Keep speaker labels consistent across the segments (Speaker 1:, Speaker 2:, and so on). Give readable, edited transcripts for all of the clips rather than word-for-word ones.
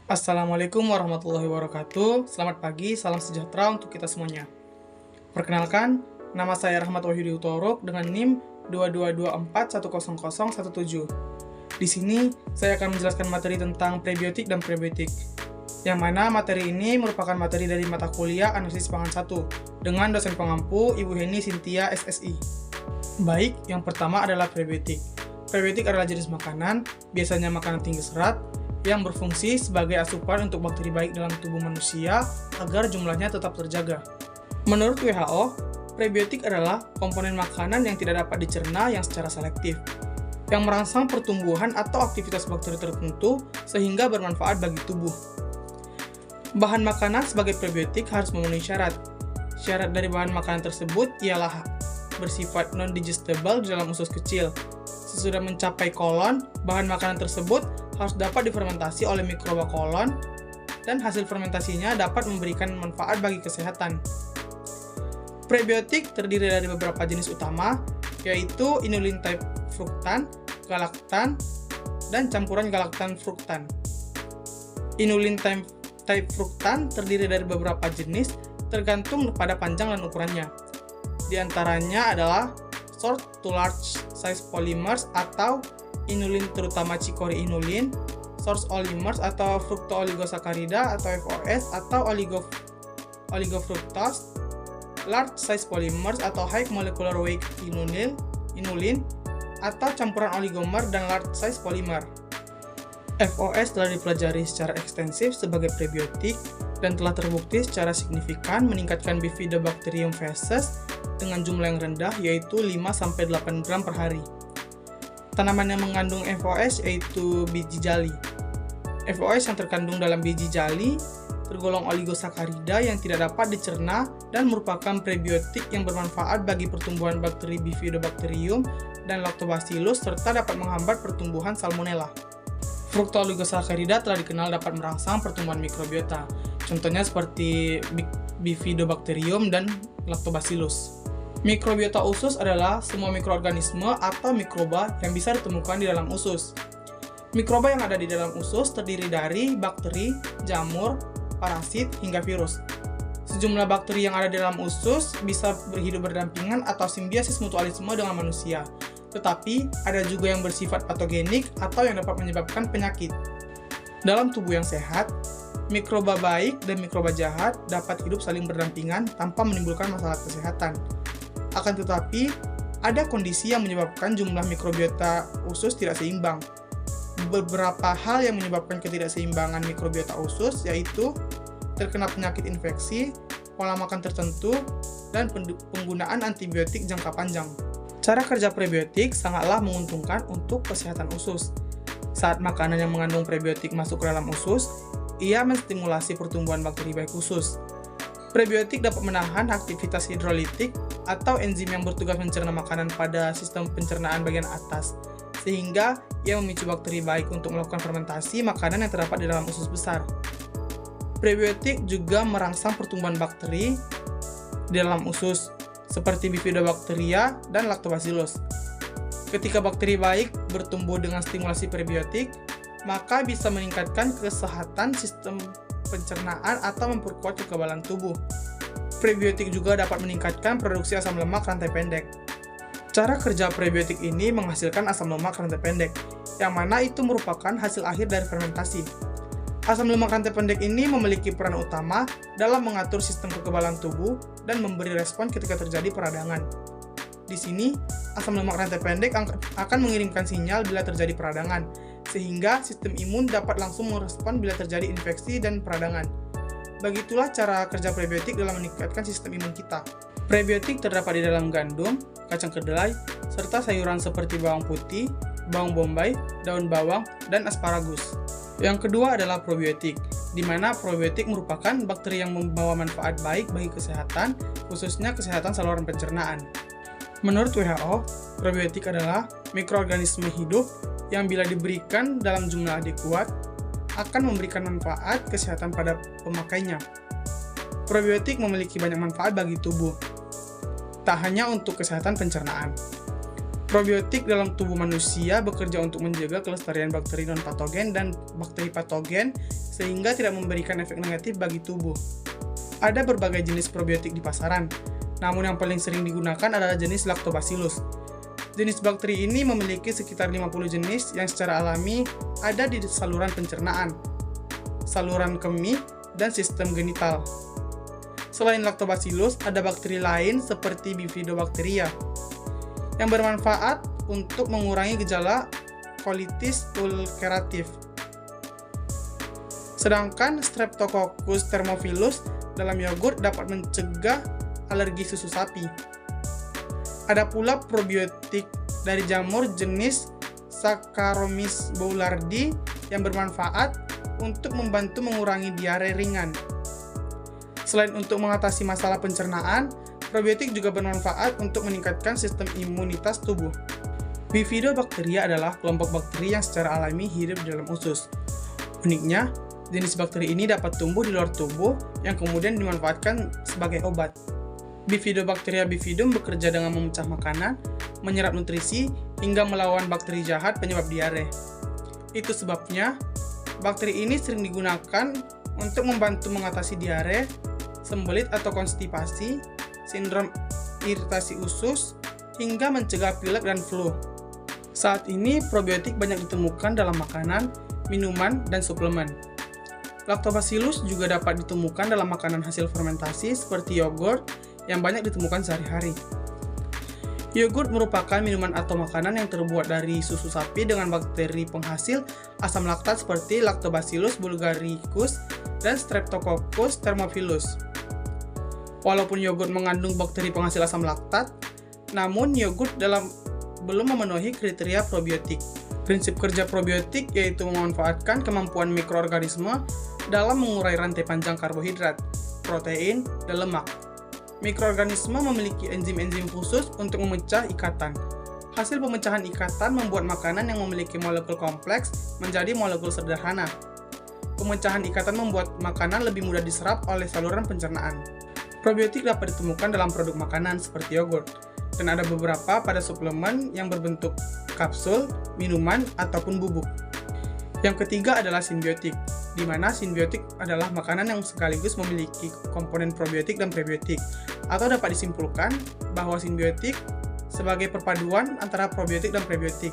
Speaker 1: Assalamualaikum warahmatullahi wabarakatuh. Selamat pagi, salam sejahtera untuk kita semuanya. Perkenalkan, nama saya Rahmat Wahyudi Utorok dengan NIM 222410017. Di sini, saya akan menjelaskan materi tentang prebiotik dan prebiotik, yang mana materi ini merupakan materi dari mata kuliah Analisis Pangan 1 dengan dosen pengampu Ibu Heni Sintia SSI. Baik, yang pertama adalah prebiotik. Prebiotik adalah jenis makanan, biasanya makanan tinggi serat, yang berfungsi sebagai asupan untuk bakteri baik dalam tubuh manusia agar jumlahnya tetap terjaga. Menurut WHO, prebiotik adalah komponen makanan yang tidak dapat dicerna yang secara selektif, yang merangsang pertumbuhan atau aktivitas bakteri tertentu sehingga bermanfaat bagi tubuh. Bahan makanan sebagai prebiotik harus memenuhi syarat. Syarat dari bahan makanan tersebut ialah bersifat non-digestible di dalam usus kecil. Sesudah mencapai kolon, bahan makanan tersebut harus dapat difermentasi oleh mikroba kolon dan hasil fermentasinya dapat memberikan manfaat bagi kesehatan. Prebiotik terdiri dari beberapa jenis utama, yaitu inulin type fruktan, galaktan, dan campuran galaktan fruktan. Inulin type fruktan terdiri dari beberapa jenis tergantung pada panjang dan ukurannya. Di antaranya adalah short to large size polymers atau inulin terutama chicory inulin, source oligomers atau fructooligosaccharides atau FOS atau oligofructose, large size polymers atau high molecular weight inulin atau campuran oligomer dan large size polymer. FOS telah dipelajari secara ekstensif sebagai prebiotik dan telah terbukti secara signifikan meningkatkan Bifidobacterium faeces dengan jumlah yang rendah yaitu 5-8 gram per hari. Tanaman yang mengandung FOS yaitu biji jali. FOS yang terkandung dalam biji jali tergolong oligosakarida yang tidak dapat dicerna dan merupakan prebiotik yang bermanfaat bagi pertumbuhan bakteri Bifidobacterium dan Lactobacillus serta dapat menghambat pertumbuhan Salmonella. Fructooligosaccharides telah dikenal dapat merangsang pertumbuhan mikrobiota, contohnya seperti Bifidobacterium dan Lactobacillus. Mikrobiota usus adalah semua mikroorganisme atau mikroba yang bisa ditemukan di dalam usus. Mikroba yang ada di dalam usus terdiri dari bakteri, jamur, parasit, hingga virus. Sejumlah bakteri yang ada di dalam usus bisa berhidup berdampingan atau simbiosis mutualisme dengan manusia, tetapi ada juga yang bersifat patogenik atau yang dapat menyebabkan penyakit. Dalam tubuh yang sehat, mikroba baik dan mikroba jahat dapat hidup saling berdampingan tanpa menimbulkan masalah kesehatan. Akan tetapi, ada kondisi yang menyebabkan jumlah mikrobiota usus tidak seimbang. Beberapa hal yang menyebabkan ketidakseimbangan mikrobiota usus yaitu terkena penyakit infeksi, pola makan tertentu, dan penggunaan antibiotik jangka panjang. Cara kerja prebiotik sangatlah menguntungkan untuk kesehatan usus. Saat makanan yang mengandung prebiotik masuk ke dalam usus, ia menstimulasi pertumbuhan bakteri baik usus. Prebiotik dapat menahan aktivitas hidrolitik atau enzim yang bertugas mencerna makanan pada sistem pencernaan bagian atas, sehingga ia memicu bakteri baik untuk melakukan fermentasi makanan yang terdapat di dalam usus besar. Prebiotik juga merangsang pertumbuhan bakteri di dalam usus, seperti Bifidobacteria dan Lactobacillus. Ketika bakteri baik bertumbuh dengan stimulasi prebiotik, maka bisa meningkatkan kesehatan sistem pencernaan atau memperkuat kekebalan tubuh. Prebiotik juga dapat meningkatkan produksi asam lemak rantai pendek. Cara kerja prebiotik ini menghasilkan asam lemak rantai pendek, yang mana itu merupakan hasil akhir dari fermentasi. Asam lemak rantai pendek ini memiliki peran utama dalam mengatur sistem kekebalan tubuh dan memberi respon ketika terjadi peradangan. Di sini, asam lemak rantai pendek akan mengirimkan sinyal bila terjadi peradangan, sehingga sistem imun dapat langsung merespon bila terjadi infeksi dan peradangan. Begitulah cara kerja prebiotik dalam meningkatkan sistem imun kita. Prebiotik terdapat di dalam gandum, kacang kedelai, serta sayuran seperti bawang putih, bawang bombay, daun bawang, dan asparagus. Yang kedua adalah probiotik, di mana probiotik merupakan bakteri yang membawa manfaat baik bagi kesehatan, khususnya kesehatan saluran pencernaan. Menurut WHO, probiotik adalah mikroorganisme hidup yang bila diberikan dalam jumlah adekuat, akan memberikan manfaat kesehatan pada pemakainya. Probiotik memiliki banyak manfaat bagi tubuh, tak hanya untuk kesehatan pencernaan. Probiotik dalam tubuh manusia bekerja untuk menjaga kelestarian bakteri non-patogen dan bakteri patogen sehingga tidak memberikan efek negatif bagi tubuh. Ada berbagai jenis probiotik di pasaran, namun yang paling sering digunakan adalah jenis Lactobacillus. Jenis bakteri ini memiliki sekitar 50 jenis yang secara alami ada di saluran pencernaan, saluran kemih, dan sistem genital. Selain Lactobacillus, ada bakteri lain seperti Bifidobacteria yang bermanfaat untuk mengurangi gejala colitis ulceratif. Sedangkan Streptococcus thermophilus dalam yogurt dapat mencegah alergi susu sapi. Ada pula probiotik dari jamur jenis Saccharomyces boulardii yang bermanfaat untuk membantu mengurangi diare ringan. Selain untuk mengatasi masalah pencernaan, probiotik juga bermanfaat untuk meningkatkan sistem imunitas tubuh. Bifidobacteria adalah kelompok bakteri yang secara alami hidup di dalam usus. Uniknya, jenis bakteri ini dapat tumbuh di luar tubuh yang kemudian dimanfaatkan sebagai obat. Bifidobacteria bifidum bekerja dengan memecah makanan, menyerap nutrisi, hingga melawan bakteri jahat penyebab diare. Itu sebabnya, bakteri ini sering digunakan untuk membantu mengatasi diare, sembelit atau konstipasi, sindrom iritasi usus, hingga mencegah pilek dan flu. Saat ini, probiotik banyak ditemukan dalam makanan, minuman, dan suplemen. Lactobacillus juga dapat ditemukan dalam makanan hasil fermentasi seperti yogurt yang banyak ditemukan sehari-hari. Yogurt merupakan minuman atau makanan yang terbuat dari susu sapi dengan bakteri penghasil asam laktat seperti Lactobacillus bulgaricus dan Streptococcus thermophilus. Walaupun yogurt mengandung bakteri penghasil asam laktat, namun yogurt belum memenuhi kriteria probiotik. Prinsip kerja probiotik yaitu memanfaatkan kemampuan mikroorganisme dalam mengurai rantai panjang karbohidrat, protein, dan lemak. Mikroorganisme memiliki enzim-enzim khusus untuk memecah ikatan. Hasil pemecahan ikatan membuat makanan yang memiliki molekul kompleks menjadi molekul sederhana. Pemecahan ikatan membuat makanan lebih mudah diserap oleh saluran pencernaan. Probiotik dapat ditemukan dalam produk makanan seperti yogurt, dan ada beberapa pada suplemen yang berbentuk kapsul, minuman, ataupun bubuk. Yang ketiga adalah simbiotik, di mana simbiotik adalah makanan yang sekaligus memiliki komponen probiotik dan prebiotik, atau dapat disimpulkan bahwa simbiotik sebagai perpaduan antara probiotik dan prebiotik.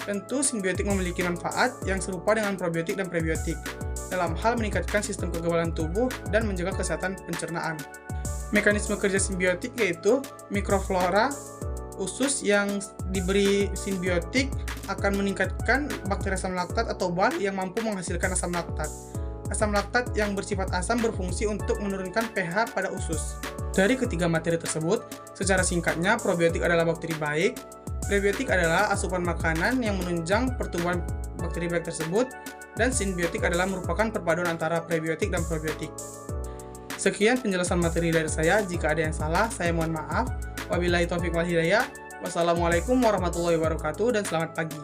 Speaker 1: Tentu simbiotik memiliki manfaat yang serupa dengan probiotik dan prebiotik dalam hal meningkatkan sistem kekebalan tubuh dan menjaga kesehatan pencernaan. Mekanisme kerja simbiotik yaitu mikroflora usus yang diberi simbiotik akan meningkatkan bakteri asam laktat atau BAL yang mampu menghasilkan asam laktat. Asam laktat yang bersifat asam berfungsi untuk menurunkan pH pada usus. Dari ketiga materi tersebut, secara singkatnya probiotik adalah bakteri baik, prebiotik adalah asupan makanan yang menunjang pertumbuhan bakteri baik tersebut, dan simbiotik adalah merupakan perpaduan antara prebiotik dan probiotik. Sekian penjelasan materi dari saya. Jika ada yang salah, saya mohon maaf. Wabillahi taufiq wal hidayah. Wassalamualaikum warahmatullahi wabarakatuh dan selamat pagi.